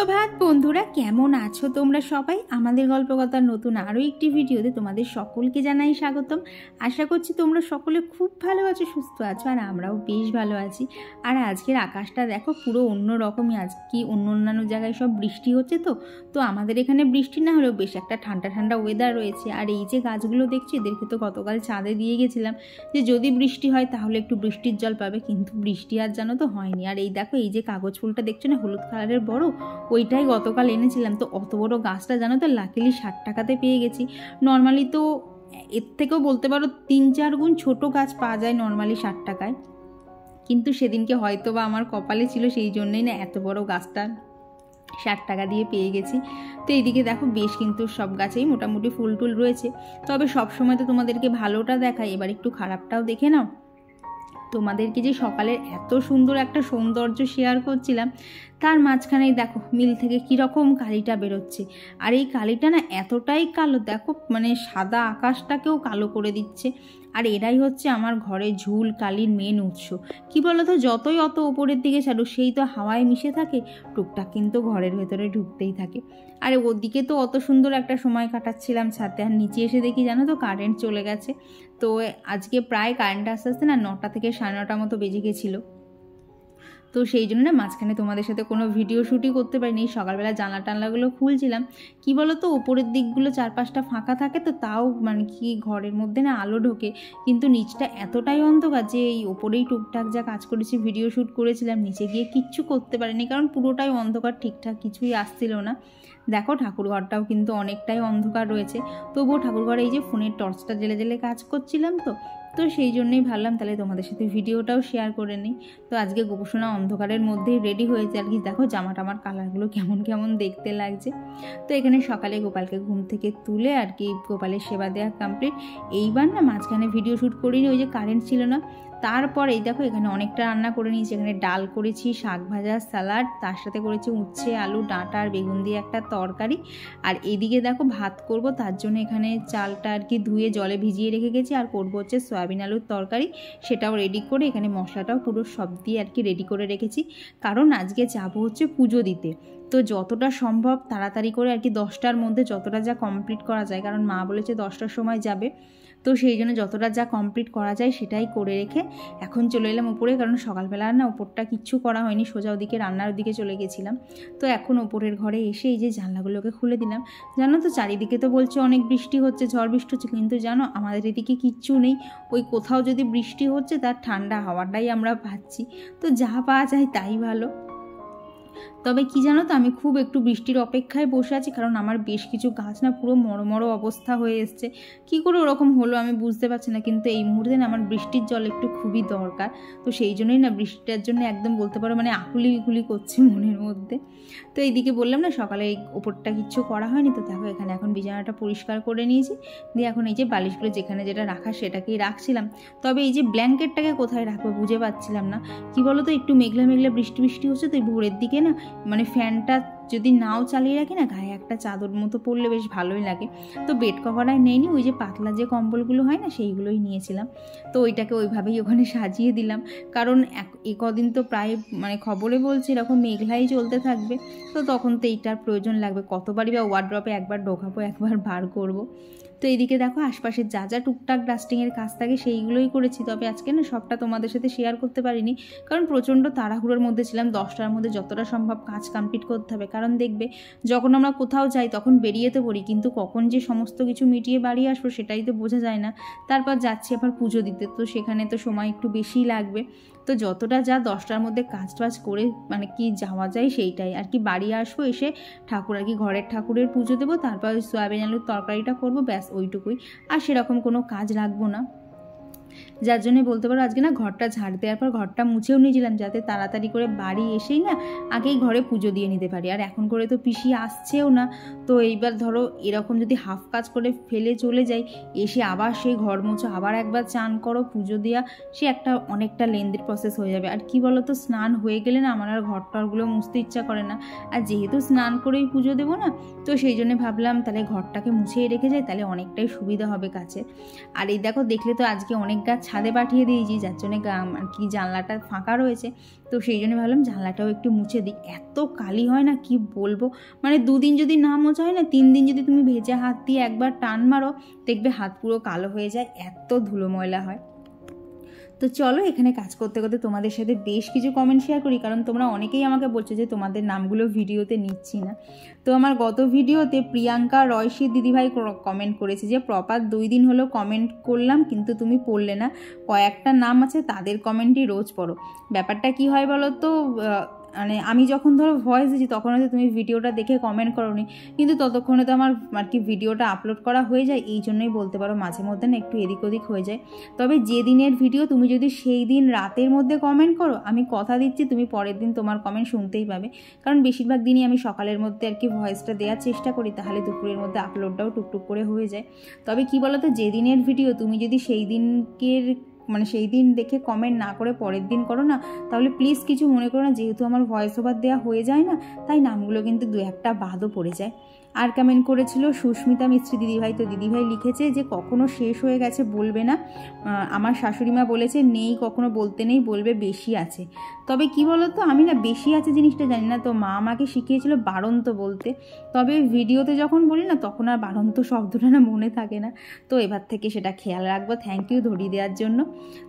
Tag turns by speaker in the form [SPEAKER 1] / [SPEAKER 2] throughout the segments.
[SPEAKER 1] সুপ্রভাত বন্ধুরা, কেমন আছো তোমরা সবাই? আমাদের গল্পকথার নতুন আরও একটি ভিডিওতে তোমাদের সকলকে জানাই স্বাগতম। আশা করছি তোমরা সকলে খুব ভালো আছো, সুস্থ আছো, আর আমরাও বেশ ভালো আছি। আর আজকের আকাশটা দেখো পুরো অন্য রকমই। আজকে অন্যান্য জায়গায় সব বৃষ্টি হচ্ছে, তো আমাদের এখানে বৃষ্টি না হলেও বেশ একটা ঠান্ডা ঠান্ডা ওয়েদার রয়েছে। আর এই যে গাছগুলো দেখছি, এদেরকে তো গতকাল ছাদে দিয়ে গেছিলাম যে যদি বৃষ্টি হয় তাহলে একটু বৃষ্টির জল পাবে, কিন্তু বৃষ্টি আর জানো তো হয়নি। আর এই দেখো, এই যে কাগজ ফুলটা দেখছো না, হলুদ কালারের বড়, ওইটাই গতকাল এনেছিলাম। তো অত বড় গাছটা জানো তো লাকিলি 60 টাকাতে পেয়ে গেছি। নর্মালি তো এর থেকেও বলতে পারো 3-4 গুণ ছোট গাছ পাওয়া যায় নর্মালি 60 টাকায়, কিন্তু সেদিনকে হয়তো বা আমার কপালে ছিল, সেই জন্যই না এত বড় গাছটা 60 টাকা দিয়ে পেয়ে গেছি। তো এইদিকে দেখো বেশ কিন্তু সব গাছেই মোটামুটি ফুল টুল রয়েছে। তবে সবসময় তো তোমাদেরকে ভালোটা দেখাই, এবার একটু খারাপটাও দেখে নাও। তোমাদেরকে যে সকালের এত সুন্দর একটা সৌন্দর্য শেয়ার করছিলাম, তার মাঝখানেই দেখো মিল থেকে কীরকম কালিটা বেরোচ্ছে। আর এই কালিটা না এতটাই কালো, দেখো মানে সাদা আকাশটাকেও কালো করে দিচ্ছে। আর এরাই হচ্ছে আমার ঘরে ঝুল কালির মেন উৎস। কি বলতো, যতই অত ওপরের দিকে ছাড়ো সেই তো হাওয়ায় মিশে থাকে, টুকটাক কিন্তু ঘরের ভেতরে ঢুকতেই থাকে। আর ওদিকে তো অত সুন্দর একটা সময় কাটাচ্ছিলাম ছাদে, আর নিচে এসে দেখি জানো তো কারেন্ট চলে গেছে। তো আজকে প্রায় কারেন্ট আস্তে আস্তে না 9টা থেকে 9:30 মতো বেজে গেছিলো। তো সেই জন্য না মাঝখানে তোমাদের সাথে কোনো ভিডিও শ্যুটই করতে পারিনি। সকালবেলা জানলা টানলাগুলো খুলছিলাম। কি বলো তো, ওপরের দিকগুলো 4-5টা ফাঁকা থাকে, তো তাও মানে কি ঘরের মধ্যে না আলো ঢোকে, কিন্তু নিচটা এতটাই অন্ধকার যে এই ওপরেই টুকটাক যা কাজ করেছি, ভিডিও শ্যুট করেছিলাম, নিচে গিয়ে কিচ্ছু করতে পারিনি, কারণ পুরোটাই অন্ধকার, ঠিকঠাক কিছুই আসছিল না। দেখো ঠাকুরঘরটাও কিন্তু অনেকটাই অন্ধকার রয়েছে, তবুও ঠাকুরঘরে এই যে ফোনের টর্চটা জেলে জেলে কাজ করছিলাম, তো সেই জন্যই ভাবলাম তাহলে তোমাদের সাথে ভিডিওটাও শেয়ার করে নিই। তো আজকে গোপসোনা অন্ধকারের মধ্যেই রেডি হয়েছে আর কি। দেখো জামাটা আমার কালারগুলো কেমন কেমন দেখতে লাগছে। তো এখানে সকালে গোপালকে ঘুম থেকে তুলে আর কি গোপালের সেবা দেওয়া কমপ্লিট। এইবার না মাঝখানে ভিডিও শ্যুট করিনি, ওই যে কারেন্ট ছিল না। তারপর এই দেখো এখানে অনেকটা রান্না করে নিয়েছি। এখানে ডাল করেছি, শাক ভাজা, স্যালাড, তার সাথে করেছি উচ্ছে, আলু, ডাঁটা আর বেগুন দিয়ে একটা তরকারি। আর এদিকে দেখো ভাত করব, তার জন্য এখানে চালটা আর কি ধুয়ে জলে ভিজিয়ে রেখে গেছি। আর করবো হচ্ছে সয়াবিন আলুর তরকারি, সেটাও রেডি করে এখানে মশলাটাও পুরো সব দিয়ে আর কি রেডি করে রেখেছি, কারণ আজকে যাবো হচ্ছে পুজো দিতে। তো যতটা সম্ভব তাড়াতাড়ি করে আর কি 10টার মধ্যে যতটা যা কমপ্লিট করা যায়, কারণ মা বলেছে 10টার সময় যাবে, তো সেই জন্য যতটা যা কমপ্লিট করা যায় সেটাই করে রেখে এখন চলে এলাম উপরে। কারণ সকালবেলা না ওপরটা কিচ্ছু করা হয়নি, সোজা ওদিকে রান্নার দিকে চলে গেছিলাম। তো এখন ওপরের ঘরে এসে এই যে জানলাগুলোকে খুলে দিলাম। জানো তো চারিদিকে তো বলছে অনেক বৃষ্টি হচ্ছে, ঝড় বৃষ্টি হচ্ছে, কিন্তু জানো আমাদের এদিকে কিচ্ছু নেই। ওই কোথাও যদি বৃষ্টি হচ্ছে তার ঠান্ডা হাওয়াটাই আমরা পাচ্ছি, তো যা পাওয়া যায় তাই ভালো। তবে কি জানো তো, আমি খুব একটু বৃষ্টির অপেক্ষায় বসে আছি, কারণ আমার বেশ কিছু গাছ না পুরো মরো অবস্থা হয়ে এসছে। কি করে ওরকম হলো আমি বুঝতে পারছি না, কিন্তু এই মুহূর্তে না আমার বৃষ্টির জল একটু খুবই দরকার। তো সেই জন্যই না বৃষ্টিটার জন্য একদম বলতে পারো মানে আকুলি বিকুলি করছে মনের মধ্যে। তো এইদিকে বললাম না সকালে এই ওপরটা কিচ্ছু করা হয়নি, তো দেখো এখানে এখন বিছানাটা পরিষ্কার করে নিয়েছি, দিয়ে এখন এই যে বালিশগুলো যেখানে যেটা রাখা সেটাকেই রাখছিলাম। তবে এই যে ব্ল্যাঙ্কেটটাকে কোথায় রাখবো বুঝে পাচ্ছিলাম না। কি বলো তো, একটু মেঘলা মেঘলা বৃষ্টি হচ্ছে, তো এই ভোরের দিকে না মানে ফ্যানটা যদি নাও চালিয়ে রাখি না, গায়ে একটা চাদর মতো পরলে বেশ ভালোই লাগে। তো বেড কভার আর নেইনি, ওই যে পাতলা যে কম্বলগুলো হয় না সেইগুলোই নিয়েছিলাম। তো ওইটাকে ওইভাবেই ওখানে সাজিয়ে দিলাম, কারণ এ কদিন তো প্রায় মানে খবরে বলছে এরকম মেঘলাই চলতে থাকবে, তো তখন তো এইটার প্রয়োজন লাগবে। কতবারই বা ওয়ার্ড্রপে একবার ঢোকাবো, একবার বার করব। তো এইদিকে দেখো আশপাশের যা যা টুকটাক ডাস্টিংয়ের কাজ থাকে সেইগুলোই করেছি। তবে আজকে না সবটা তোমাদের সাথে শেয়ার করতে পারিনি, কারণ প্রচণ্ড তাড়াহুড়োর মধ্যে ছিলাম। 10টার মধ্যে যতটা সম্ভব কাজ কমপ্লিট করতে হবে, কারণ দেখবে যখন আমরা কোথাও যাই তখন বেরিয়ে তো পড়ি, কিন্তু কখন যে সমস্ত কিছু মিটিয়ে বাড়ি আসবো সেটাই তো বোঝা যায় না। তারপর যাচ্ছি আবার পুজো দিতে, তো সেখানে তো সময় একটু বেশিই লাগবে। তো যতটা যা 10টার মধ্যে কাজ টাজ করে মানে কি যাওয়া যায় সেইটাই আর কি। বাড়ি আসবো, এসে ঠাকুর আর কি ঘরের ঠাকুরের পুজো দেবো, তারপর ওই সয়াবিন আলুর তরকারিটা করবো, ব্যাস ওইটুকুই। আর সেরকম কোনো কাজ রাখবো না, যার জন্য বলতে পারো আজকে না ঘরটা ঝাড় দেওয়ার পর ঘরটা মুছেও নিয়েছিলাম, যাতে তাড়াতাড়ি করে বাড়ি এসেই না আগেই ঘরে পুজো দিয়ে নিতে পারি। আর এখন করে তো পিসি আসছেও না, তো এইবার ধরো এরকম যদি হাফ কাজ করে ফেলে চলে যাই, এসে আবার সেই ঘর মুছো, আবার একবার চান করো, পুজো দেওয়া, সে একটা অনেকটা লেন্দির প্রসেস হয়ে যাবে। আর কি বলো তো, স্নান হয়ে গেলে না আমার আর ঘরটরগুলো মুছতে ইচ্ছা করে না। আর যেহেতু স্নান করেই পুজো দেবো না, তো সেই জন্য ভাবলাম তাহলে ঘরটাকে মুছেই রেখে যাই, তাহলে অনেকটাই সুবিধা হবে কাছে। আর এই দেখো দেখলে তো আজকে অনেক গাছ ছাদে পাঠিয়ে দিয়েছি, যার জন্যে আর কি জানলাটা ফাঁকা রয়েছে। তো সেই জন্য ভাবলাম জানলাটাও একটু মুছে দিই। এত কালি হয় না কি বলবো, মানে 2 দিন যদি না মোছা হয় না, 3 দিন যদি তুমি ভেজা হাত দিয়ে একবার টান মারো দেখবে হাত পুরো কালো হয়ে যায়, এত ধুলো ময়লা হয়। তো চলো এখানে কাজ করতে করতে তোমাদের সাথে বেশ কিছু কমেন্ট শেয়ার করি, কারণ তোমরা অনেকেই আমাকে বলছো যে তোমাদের নামগুলো ভিডিওতে নিচ্ছি না। তো আমার গত ভিডিওতে প্রিয়াঙ্কা রয়সী দিদিভাই কমেন্ট করেছে যে প্রপাত 2 দিন হলো কমেন্ট করলাম কিন্তু তুমি পড়লে না, কয়েকটা নাম আছে তাদের কমেন্টই রোজ পড়ো। ব্যাপারটা কি হয় বলো তো, মানে আমি যখন ধরো ভয়েস দিচ্ছি তখন হয়তো তুমি ভিডিওটা দেখে কমেন্ট করোনি, কিন্তু ততক্ষণে তো আমার আর কি ভিডিওটা আপলোড করা হয়ে যায়, এই জন্যই বলতে পারো মাঝে মধ্যে না একটু এদিক ওদিক হয়ে যায়। তবে যে দিনের ভিডিও তুমি যদি সেই দিন রাতের মধ্যে কমেন্ট করো, আমি কথা দিচ্ছি তুমি পরের দিন তোমার কমেন্ট শুনতেই পাবে, কারণ বেশিরভাগ দিনই আমি সকালের মধ্যে আর কি ভয়েসটা দেওয়ার চেষ্টা করি, তাহলে দুপুরের মধ্যে আপলোডটাও টুকটুক করে হয়ে যায়। তবে কি বলো তো, যে দিনের ভিডিও তুমি যদি সেই দিনকের মানে সেই দিন দেখে কমেন্ট না করে পরের দিন করো না, তাহলে প্লিজ কিছু মনে করো না, যেহেতু আমার ভয়েস ওভার দেওয়া হয়ে যায় না, তাই নামগুলো কিন্তু 2-1টা বাদও পড়ে যায়। আর কমেন্ট করেছিল সুস্মিতা মিস্ত্রি দিদিভাই। তো দিদিভাই লিখেছে যে কখনো শেষ হয়ে গেছে বলবে না, আমার শাশুড়িমা বলেছে নেই কখনো বলতে নেই, বলবে বেশি আছে। তবে কি বলো তো, আমি না বেশি আছে জিনিসটা জানি না, তো মা আমাকে শিখিয়েছিল বাড়ন্ত বলতে, তবে ভিডিওতে যখন বলি না তখন আর বাড়ন্ত শব্দটা না মনে থাকে না। তো এবার থেকে সেটা খেয়াল রাখবো। থ্যাংক ইউ ধরিয়ে দেওয়ার জন্য।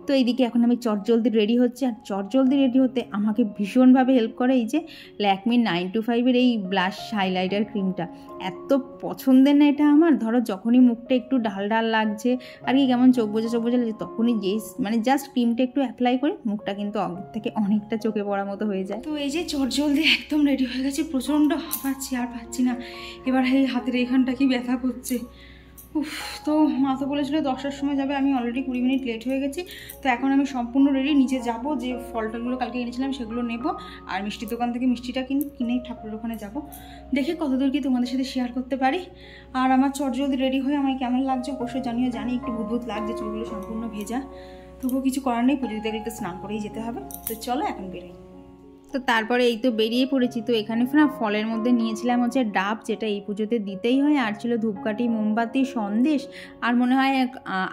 [SPEAKER 1] তো এইদিকে এখন আমি চটজলদি রেডি হচ্ছে, আর চটজলদি রেডি হতে আমাকে ভীষণভাবে হেল্প করে এই যে ল্যাকমির 925-এর এই ব্লাশ হাইলাইটার ক্রিমটা। এত পছন্দের না এটা আমার, ধরো যখনই মুখটা একটু ডাল ডাল লাগছে আর কি কেমন চোখ বোঝা লাগছে, তখনই যে মানে জাস্ট ক্রিমটা একটু অ্যাপ্লাই করে মুখটা কিন্তু আগের থেকে অনেকটা চোখে পড়ার মতো হয়ে যায়। তো এই যে চটজলদি একদম রেডি হয়ে গেছে, প্রচণ্ড হাঁপাচ্ছি আর পাচ্ছি না, এবার এই হাতের এইখানটা কি ব্যথা করছে। তো মা তো বলেছিল 10টার সময় যাবে, আমি অলরেডি 20 মিনিট লেট হয়ে গেছি। তো এখন আমি সম্পূর্ণ রেডি, নিচে যাব, যে ফলটাগুলো কালকে এনেছিলাম সেগুলো নেব, আর মিষ্টির দোকান থেকে মিষ্টিটা কিনে ঠাকুরের ওখানে যাব, দেখে কতদূর কি তোমাদের সাথে শেয়ার করতে পারি। আর আমার চটজলদি রেডি হয়ে আমায় কেমন লাগছে অবশ্যই জানিও। জানি একটু ভূত লাগছে, চুলগুলো সম্পূর্ণ ভেজা, তবুও কিছু করার নেই, পুজো দিতে গেলে তো স্নান করেই যেতে হবে। তো চলো এখন বেরোই। তো তারপরে এই তো বেরিয়ে পড়েছি। তো এখানে না ফলের মধ্যে নিয়েছিলাম হচ্ছে ডাব, যেটা এই পুজোতে দিতেই হয়, আর ছিল ধূপকাঠি, মোমবাতি, সন্দেশ, আর মনে হয়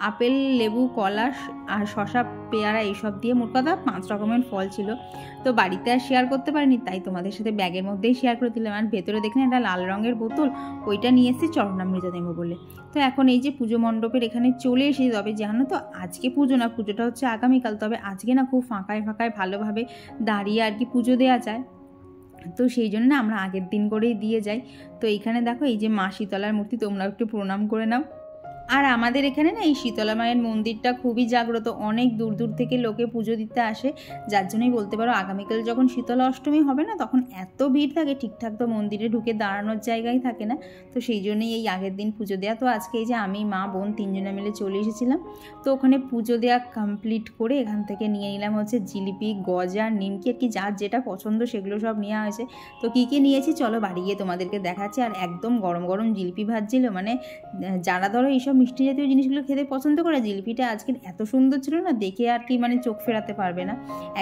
[SPEAKER 1] আপেল, লেবু, কলা আর শশা, পেয়ারা এইসব দিয়ে মোট কথা 5 রকমের ফল ছিল। তো বাড়িতে আর শেয়ার করতে পারিনি, তাই তোমাদের সাথে ব্যাগের মধ্যেই শেয়ার করে দিলাম। আর ভেতরে দেখলে একটা লাল রঙের বোতল, ওইটা নিয়ে এসেছি চরণামৃত নেবো বলে। তো এখন এই যে পুজো মণ্ডপের এখানে চলে এসেছি। তবে জানো তো আজকে পুজো না, পুজোটা হচ্ছে আগামীকাল। তবে আজকে না খুব ফাঁকায় ভালোভাবে দাঁড়িয়ে আর কি পুজো দেওয়া যায়, তো সেই জন্য না আমরা আগের দিন করেই দিয়ে যাই। তো এইখানে দেখো এই যে মা শীতলার মূর্তি, তোমরা একটু প্রণাম করে নাও। আর আমাদের এখানে না এই শীতলা মায়ের মন্দিরটা খুবই জাগ্রত, অনেক দূর দূর থেকে লোকে পুজো দিতে আসে, যার জন্যই বলতে পারো আগামীকাল যখন শীতলা অষ্টমী হবে না, তখন এত ভিড় থাকে, ঠিকঠাক তো মন্দিরে ঢুকে দাঁড়ানোর জায়গায় থাকে না। তো সেই জন্যই এই আগের দিন পুজো দেওয়া। তো আজকে এই যে আমি, মা, বোন 3 জনে মিলে চলে এসেছিলাম। তো ওখানে পুজো দেওয়া কমপ্লিট করে এখান থেকে নিয়ে নিলাম হচ্ছে জিলিপি, গজা, নিমকি, আর কি যার যেটা পছন্দ সেগুলো সব নেওয়া হয়েছে। তো কী কী নিয়েছি চলো বাড়ি গিয়ে তোমাদেরকে দেখাচ্ছি। আর একদম গরম গরম জিলিপি ভাজছিল, মানে যারা ধরো এইসব মিষ্টি জাতীয় জিনিসগুলো খেতে পছন্দ করে, জিলিপিটা আজকে এত সুন্দর ছিল না, দেখে আর কি মানে চোখ ফেরাতে পারবে না,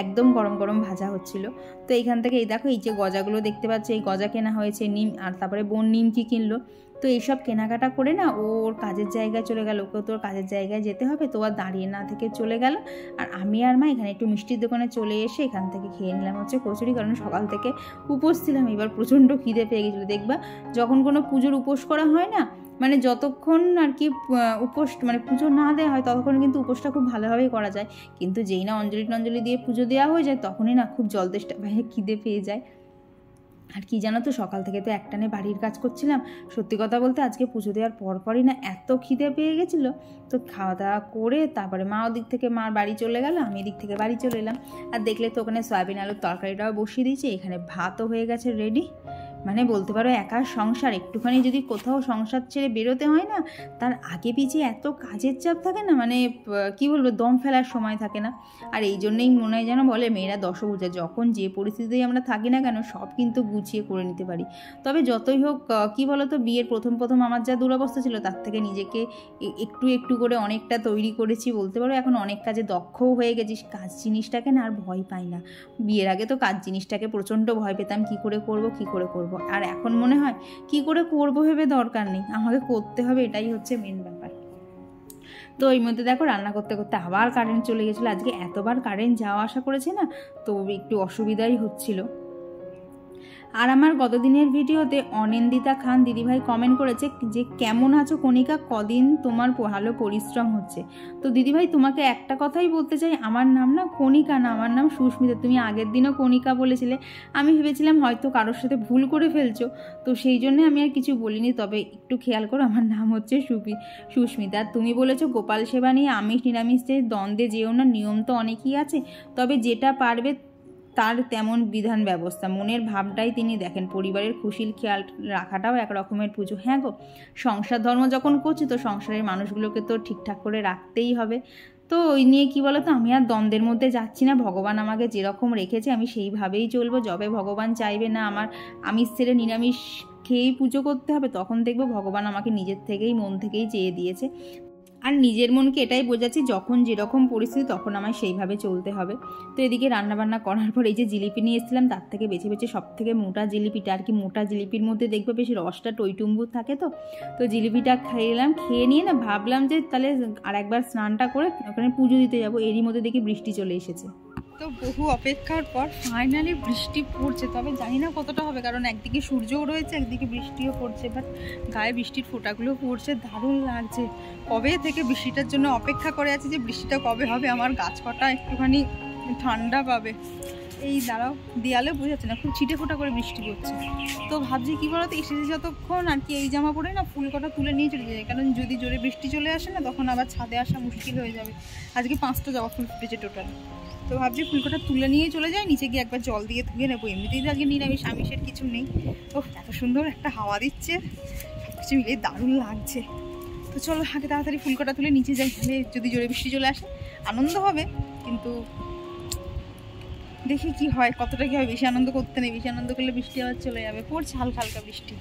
[SPEAKER 1] একদম গরম গরম ভাজা হচ্ছিল। তো এইখান থেকে এই দেখো এই যে গজাগুলো দেখতে পাচ্ছ, এই গজা কেনা হয়েছে, নিম, আর তারপরে বোন নিমকি কিনলো। তো এইসব কেনাকাটা করে না ওর কাজের জায়গায় চলে গেল, ওকে তোর কাজের জায়গায় যেতে হবে, তো আর দাঁড়িয়ে না থেকে চলে গেল। আর আমি আর মা এখানে একটু মিষ্টির দোকানে চলে এসে এখান থেকে খেয়ে নিলাম হচ্ছে কচুরি, কারণ সকাল থেকে উপোস ছিলাম, এবার প্রচণ্ড খিদে পেয়ে গেছিলো। দেখবা যখন কোনো পুজোর উপোস করা হয় না, মানে যতক্ষণ আর কি উপোস মানে পুজো না দেওয়া হয় ততক্ষণ কিন্তু উপোসটা খুব ভালোভাবেই করা যায়, কিন্তু যেই না অঞ্জলি দিয়ে পুজো দেওয়া হয়ে যায় তখনই না খুব জলদেষ্টা বাইরে খিদে পেয়ে যায়। আর কি জানো তো, সকাল থেকে তো একটানে বাড়ির কাজ করছিলাম, সত্যি কথা বলতে আজকে পুজো দেওয়ার পরপরই না এত খিদে পেয়ে গেছিলো। তো খাওয়া দাওয়া করে তারপরে মা ওদিক থেকে মার বাড়ি চলে গেল, আমি এদিক থেকে বাড়ি চলে এলাম। আর দেখলে তো ওখানে সয়াবিন আলুর তরকারিটাও বসিয়ে দিয়েছি, এখানে ভাতও হয়ে গেছে রেডি। মানে বলতে পারো একা সংসার, একটুখানি যদি কোথাও সংসার ছেড়ে বেরোতে হয় না, তার আগে পিছিয়ে এত কাজের চাপ থাকে না, মানে কি বলবো, দম ফেলার সময় থাকে না। আর এই জন্যই মনে হয় যেন বলে মেয়েরা দশভুজা, যখন যে পরিস্থিতিতেই আমরা থাকি না কেন সব কিন্তু গুছিয়ে করে নিতে পারি। তবে যতই হোক কি বলতো, বিয়ের প্রথম আমার যা দুরবস্থা ছিল তার থেকে নিজেকে একটু একটু করে অনেকটা তৈরি করেছি বলতে পারো। এখন অনেক কাজে দক্ষও হয়ে গেছি, কাজ জিনিসটাকে না আর ভয় পাই না। বিয়ের আগে তো কাজ জিনিসটাকে প্রচণ্ড ভয় পেতাম, কি করে করব। আর এখন মনে হয় কি করে করবো ভেবে দরকার নেই, আমাকে করতে হবে, এটাই হচ্ছে মেন ব্যাপার। তো এর মধ্যে দেখো রান্না করতে করতে আবার কারেন্ট চলে গেছিলো। আজকে এতবার কারেন্ট যাওয়া আসা করেছে না, তো একটু অসুবিধাই হচ্ছিল। আর আমার গতদিনের ভিডিওতে অনিন্দিতা খান দিদিভাই কমেন্ট করেছে যে কেমন আছো কণিকা, কদিন তোমার ভালো পরিশ্রম হচ্ছে। তো দিদিভাই তোমাকে একটা কথাই বলতে চাই, আমার নাম না কণিকা না, আমার নাম সুস্মিতা। তুমি আগের দিনও কণিকা বলেছিলে, আমি ভেবেছিলাম হয়তো কারোর সাথে ভুল করে ফেলছো, তো সেই জন্য আমি আর কিছু বলিনি। তবে একটু খেয়াল করো, আমার নাম হচ্ছে সুস্মিতা। তুমি বলেছো গোপাল সেবা নিয়ে আমিষ নিরামিষের দ্বন্দ্বে যেও না, নিয়ম তো অনেকই আছে, তবে যেটা পারবে তার তেমন বিধান ব্যবস্থা, মনের ভাবটাই তিনি দেখেন, পরিবারের খুশির খেয়াল রাখাটাও এক রকমের পুজো। হ্যাঁ গো, সংসার ধর্ম যখন করছি তো সংসারের মানুষগুলোকে তো ঠিকঠাক করে রাখতেই হবে। তো ওই নিয়ে কি বলো তো, আমি আর দ্বন্দ্বের মধ্যে যাচ্ছি না। ভগবান আমাকে যেরকম রেখেছে আমি সেইভাবেই চলবো। যবে ভগবান চাইবে না আমার আমিষ ছেড়ে নিরামিষ খেয়েই পুজো করতে হবে, তখন দেখবো ভগবান আমাকে নিজের থেকেই মন থেকেই চেয়ে দিয়েছে। আর নিজের মনকে এটাই বোঝাচ্ছি, যখন যেরকম পরিস্থিতি তখন আমায় সেইভাবে চলতে হবে। তো এদিকে রান্নাবান্না করার পর এই যে জিলিপি নিয়ে এসেছিলাম, তার থেকে বেছে বেছে সব থেকে মোটা জিলিপিটা, আর কি মোটা জিলিপির মধ্যে দেখবে বেশি রসটা টইটুম্বুর থাকে, তো জিলিপিটা খেলাম। খেয়ে নিয়ে না ভাবলাম যে তাহলে আর একবার স্নানটা করে ওখানে পুজো দিতে যাবো। এরই মধ্যে দেখি বৃষ্টি চলে এসেছে। তো বহু অপেক্ষার পর ফাইনালি বৃষ্টি পড়ছে, তবে জানি না কতটা হবে, কারণ একদিকে সূর্যও রয়েছে একদিকে বৃষ্টিও পড়ছে। বাট গায়ে বৃষ্টির ফোঁটাগুলো পড়ছে, দারুণ লাগছে। কবে থেকে বৃষ্টিটার জন্য অপেক্ষা করে আছি যে বৃষ্টিটা কবে হবে, আমার গাছ কটা একটুখানি ঠান্ডা পাবে। এই দাঁড়াও, দেয়ালে বোঝাচ্ছে না, খুব ছিটে ফোঁটা করে বৃষ্টি পড়ছে। তো ভাবছি কী বলতো, এসেছে যতক্ষণ আর কি এই জামা পরে না ফুল কটা তুলে নিয়ে চলে যায়, কারণ যদি জোরে বৃষ্টি চলে আসে না তখন আবার ছাদে আসা মুশকিল হয়ে যাবে। আজকে 5টা জবা ফুল ফুটেছে টোটাল, তো ভাবছি ফুলকটা তুলে নিয়ে চলে যায়, নিচে গিয়ে একবার জল দিয়ে ধুয়ে নেবো। এমনিতেই আজকে নিরামিষ, আমিষের কিছু নেই। ও এত সুন্দর একটা হাওয়া দিচ্ছে, সব কিছু মিলিয়ে দারুণ লাগছে। তো চলো আগে তাড়াতাড়ি ফুলকটা তুলে নিচে যাই, তাহলে যদি জোরে বৃষ্টি চলে আসে আনন্দ হবে, কিন্তু দেখি কি হয়, কতটা কি হয়। বেশি আনন্দ করতে নেই, বেশি আনন্দ করলে বৃষ্টি আবার চলে যাবে। পড়ছে হালকা হালকা বৃষ্টি,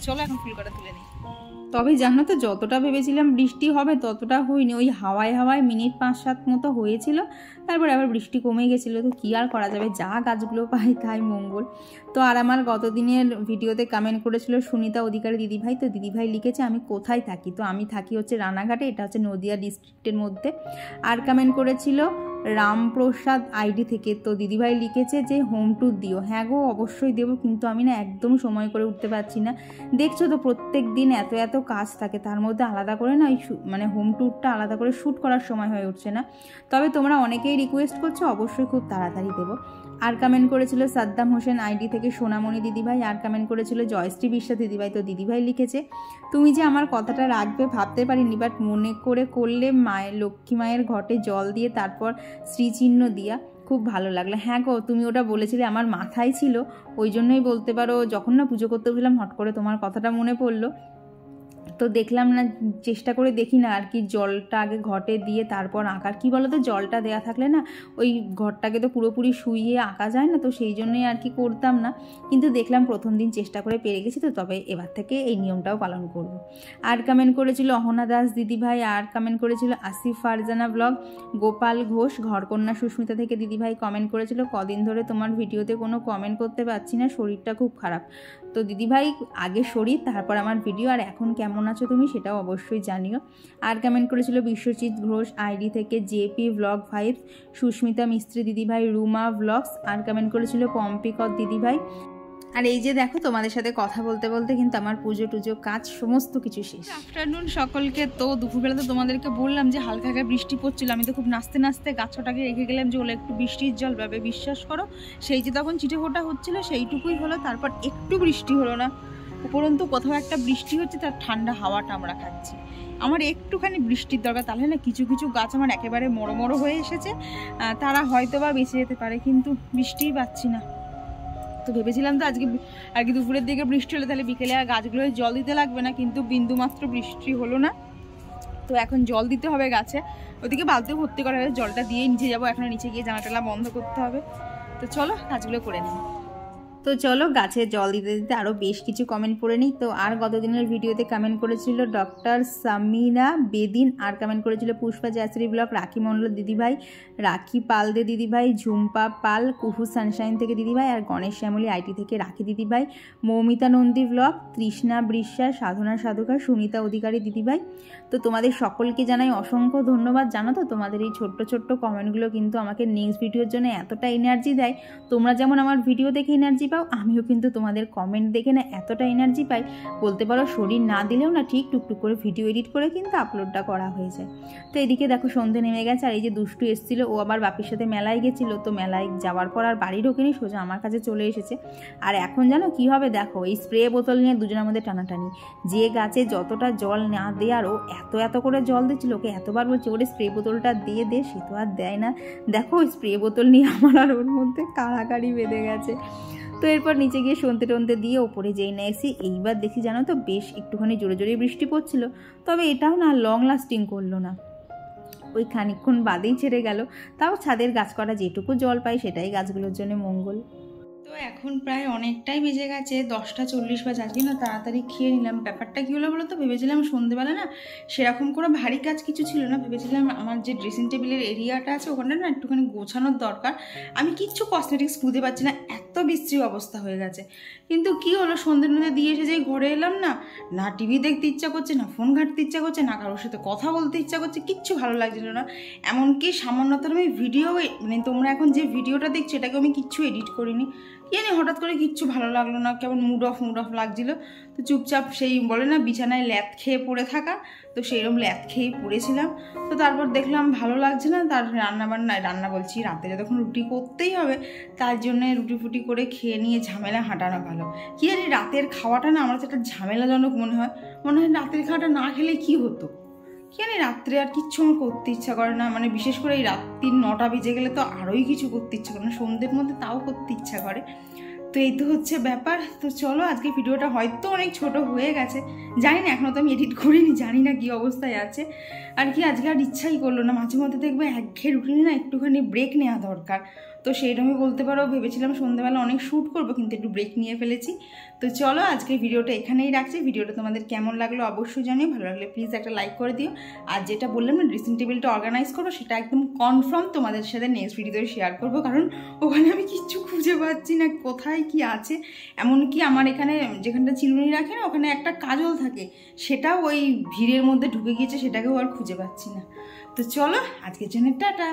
[SPEAKER 1] চলো এখন ফুলকটা তুলে নিই। তবে জানো তো, যতটা ভেবেছিলাম বৃষ্টি হবে ততটা হয়নি। ওই হাওয়ায় হাওয়ায় মিনিট 5-7 মতো হয়েছিল, তারপর আবার বৃষ্টি কমে গেছিলো। তো কী আর করা যাবে, যা গাছগুলো পাই তাই মঙ্গল। তো আর আমার গতদিনের ভিডিওতে কমেন্ট করেছিল সুনিতা অধিকারী দিদিভাই। তো দিদিভাই লিখেছে আমি কোথায় থাকি, তো আমি থাকি হচ্ছে রানাঘাটে, এটা হচ্ছে নদিয়া ডিস্ট্রিক্টের মধ্যে। আর কমেন্ট করেছিল রামপ্রসাদ আইডি থেকে, তো দিদিভাই লিখেছে যে হোম ট্যুর দিও। হ্যাঁ গো অবশ্যই দেবো, কিন্তু আমি না একদম সময় করে উঠতে পারছি না। দেখছো তো প্রত্যেক দিন এত এত কাজ থাকে, তার মধ্যে আলাদা করে না ওই মানে হোম ট্যুরটা আলাদা করে শ্যুট করার সময় হয়ে উঠছে না। তবে তোমরা অনেকেই রিকোয়েস্ট করছো, অবশ্যই খুব তাড়াতাড়ি দেবো। আর কমেন্ট করেছিল সাদ্দাম হোসেন আইডি থেকে সোনামণি দিদিভাই। আর কমেন্ট করেছিল জয়শ্রী বিশ্বাস দিদিভাই। তো দিদিভাই লিখেছে তুমি যে আমার কথাটা রাখবে ভাবতে পারিনি, বাট মনে করে করলে, মায়ের লক্ষ্মী মায়ের ঘটে জল দিয়ে তারপর শ্রীচিহ্ন দিয়া, খুব ভালো লাগলো। হ্যাঁ গো, তুমি ওটা বলেছিলে, আমার মাথায় ছিল, ওই জন্যই বলতে পারো যখন না পুজো করতে গেলাম হট করে তোমার কথাটা মনে পড়লো। তো দেখলাম না, চেষ্টা করে দেখি না আর কি, জলটা আগে ঘটে দিয়ে তারপর আঁকার। কী বলো তো, জলটা দেয়া থাকলে না ওই ঘরটাকে তো পুরোপুরি শুইয়ে আঁকা যায় না, তো সেই জন্যই আর কি করতাম না। কিন্তু দেখলাম প্রথম দিন চেষ্টা করে পেরে গেছি, তো তবে এবার থেকে এই নিয়মটাও পালন করব। আর কমেন্ট করেছিল অহনা দাস দিদিভাই। আর কমেন্ট করেছিল আসিফ ফারজানা ব্লগ। গোপাল ঘোষ ঘরকন্যা সুস্মিতা থেকে দিদিভাই কমেন্ট করেছিল কদিন ধরে তোমার ভিডিওতে কোনো কমেন্ট করতে পারছি না, শরীরটা খুব খারাপ। তো দিদিভাই আগে শরীর তারপর আমার ভিডিও, আর এখন কেমন আছো তুমি সেটাও অবশ্যই জানিও। আর কমেন্ট করেছিল বিশ্বজিৎ ঘোষ আইডি থেকে জেপি ব্লগ 5, সুস্মিতা মিস্ত্রি দিদিভাই, রুমা ব্লগস। আর কমেন্ট করেছিল পম্পিকর দিদিভাই। আর এই যে দেখো, তোমাদের সাথে কথা বলতে বলতে কিন্তু আমার পুজো টুজো কাজ সমস্ত কিছু শেষ। আফটারনুন সকলকে। তো দুপুরবেলা তো তোমাদেরকে বললাম যে হালকা হালকা বৃষ্টি পড়ছিল, আমি তো খুব নাচতে নাচতে গাছটাকে রেখে গেলাম যে ওলে একটু বৃষ্টির জল পাবে। বিশ্বাস করো, সেই যে তখন চিটে ফোটা হচ্ছিল সেইটুকুই হলো, তারপর একটু বৃষ্টি হলো না। উপরন্তু কোথাও একটা বৃষ্টি হচ্ছে, তার ঠান্ডা হাওয়াটা আমরা খাচ্ছি। আমার একটুখানি বৃষ্টির দরকার, তাহলে না কিছু কিছু গাছ আমার একেবারে মরো মরো হয়ে এসেছে, তারা হয়তো বা বেঁচে যেতে পারে, কিন্তু বৃষ্টিই পাচ্ছি না। তো ভেবেছিলাম তো আজকে আর কি দুপুরের দিকে বৃষ্টি হলে তাহলে বিকেলে আর গাছগুলো জল দিতে লাগবে না, কিন্তু বিন্দুমাত্র বৃষ্টি হলো না। তো এখন জল দিতে হবে গাছে, ওদিকে বালতিও ভর্তি করা হবে, জলটা দিয়ে নিচে যাবো। এখন নিচে গিয়ে জানালা বন্ধ করতে হবে। তো চলো কাজগুলো করে নিই। তো চলো গাছে জল দিতে দিতে আরও বেশ কিছু কমেন্ট পড়ে নিই। তো আর গতদিনের ভিডিওতে কমেন্ট করেছিল ডক্টর সামিনা বেদিন, আর কমেন্ট করেছিল পুষ্পা জাসরি ব্লগ, রাখি মণ্ডল দিদিভাই, রাখি পালদে দিদিভাই, ঝুম্পা পাল, কুহু সানশাইন থেকে দিদিভাই, আর গণেশ শ্যামলী আইটি থেকে রাখি দিদিভাই, মৌমিতা নন্দী ব্লগ, তৃষ্ণা বিশ্বাস, সাধনা সাধুকা, সুনিতা অধিকারী দিদিভাই। তো তোমাদের সকলকে জানাই অসংখ্য ধন্যবাদ। জানো তো তোমাদের এই ছোট্ট ছোট্ট কমেন্টগুলো কিন্তু আমাকে নেক্সট ভিডিওর জন্য এতটা এনার্জি দেয়। তোমরা যেমন আমার ভিডিও দেখে এনার্জি পাও, আমিও কিন্তু তোমাদের কমেন্ট দেখে না এতটা এনার্জি পাই, বলতে পারো শরীর না দিলেও না ঠিক টুকটুক করে ভিডিও এডিট করে কিন্তু আপলোডটা করা হয়ে যায়। তো এদিকে দেখো সন্ধে নেমে গেছে, আর এই যে দুষ্টু এসেছিলো, ও আবার বাপির সাথে মেলায় গেছিলো। তো মেলায় যাওয়ার পর আর বাড়ি ঢোকেনি, সোজা আমার কাছে চলে এসেছে। আর এখন জানো কী হবে, দেখো এই স্প্রে বোতল নিয়ে দুজনের মধ্যে টানাটানি। যে গাছে যতটা জল না দেওয়ার ও এত করে জল দিচ্ছিল, ওকে এতবার বলছে ওরে স্প্রে বোতলটা দিয়ে দে, সে তো আর দেয় না। দেখো ওই স্প্রে বোতল নিয়ে আমার আর ওর মধ্যে কাড়াকাড়ি বেঁধে গেছে। তো এরপর নিচে গিয়ে সন্তে টন্তে দিয়ে ওপরে যেই না এসি, এইবার দেখি জানো তো বেশ একটুখানি জোরে জোরে বৃষ্টি পড়ছিল, তবে এটাও না লং লাস্টিং করলো না, ওই খানিকক্ষণ বাদেই ছেড়ে গেল। তাও ছাদের গাছ করা যেটুকু জল পায় সেটাই গাছগুলোর জন্য মঙ্গল। তো এখন প্রায় অনেকটাই বেজে গেছে, 10:40 বাজে। আজকে না তাড়াতাড়ি খেয়ে নিলাম। ব্যাপারটা কী হলো বলো তো, ভেবেছিলাম সন্ধ্যেবেলা না সেরকম করে ভারী কাজ কিছু ছিল না, ভেবেছিলাম আমার যে ড্রেসিং টেবিলের এরিয়াটা আছে ওখানে না একটুখানি গোছানোর দরকার। আমি কিচ্ছু কসমেটিক্স খুঁজে পাচ্ছি না, এত বিশ্রী অবস্থা হয়ে গেছে। কিন্তু কি হলো, সন্ধ্যে টন্ধে দিয়ে এসে যেই ঘরে এলাম না, না টিভি দেখতে ইচ্ছা করছে, না ফোন ঘাঁটতে ইচ্ছা করছে, না কারোর সাথে কথা বলতে ইচ্ছা করছে, কিচ্ছু ভালো লাগছিল না। এমনকি সামান্যতর আমি ভিডিও, মানে তোমরা এখন যে ভিডিওটা দেখছো এটাকে আমি কিচ্ছু এডিট করিনি। জানি হঠাৎ করে কিচ্ছু ভালো লাগলো না, কেমন মুড অফ লাগছিলো। তো চুপচাপ সেই বলে না বিছানায় ল্যাথ খেয়ে পড়ে থাকা, তো সেইরকম ল্যাথ খেয়েই পড়েছিলাম। তো তারপর দেখলাম ভালো লাগছে না, তার রান্না বলছি রাতে যতক্ষণ রুটি করতেই হবে, তার জন্য রুটি ফুটি করে খেয়ে নিয়ে ঝামেলা হাঁটানো ভালো। কি জানি রাতের খাওয়াটা না আমার একটা ঝামেলাজনক মনে হয় রাতের খাওয়াটা না খেলে কি হতো। কি জানি রাত্রে আর কিচ্ছু আমার করতে ইচ্ছা করে না, মানে বিশেষ করে এই রাত্রির 9টা বেজে গেলে তো আরোই কিছু করতে ইচ্ছা করে না, সন্ধ্যের মধ্যে তাও করতে ইচ্ছা করে। তো এই তো হচ্ছে ব্যাপার। তো চলো আজকে ভিডিওটা হয়তো অনেক ছোট হয়ে গেছে, জানি না, এখনও তো আমি এডিট করিনি, জানি না কী অবস্থায় আছে। আর কি আজকে আর ইচ্ছাই করলো না, মাঝে মধ্যে দেখবে একঘেয়ে রুটিনে না একটুখানি ব্রেক নেওয়া দরকার। তো সেইরকমই বলতে পারো, ভেবেছিলাম সন্ধ্যাবেলা অনেক শ্যুট করবো, কিন্তু একটু ব্রেক নিয়ে ফেলেছি। তো চলো আজকে ভিডিওটা এখানেই রাখছি। ভিডিওটা তোমাদের কেমন লাগলো অবশ্যই জানিও, ভালো লাগলে প্লিজ একটা লাইক করে দিও। আর যেটা বললাম না ড্রেসিং টেবিলটা অর্গানাইজ করবো, সেটা একদম কনফার্ম তোমাদের সাথে নেক্সট ভিডিওতে শেয়ার করবো, কারণ ওখানে আমি কিচ্ছু খুঁজে পাচ্ছি না কোথায় কি আছে। এমনকি আমার এখানে যেখানটা চিরুনি রাখে না, ওখানে একটা কাজল থাকে, সেটাও ওই ভিড়ের মধ্যে ঢুকে গিয়েছে, সেটাকেও আর খুঁজে পাচ্ছি না। তো চলো আজকের জন্য টাটা।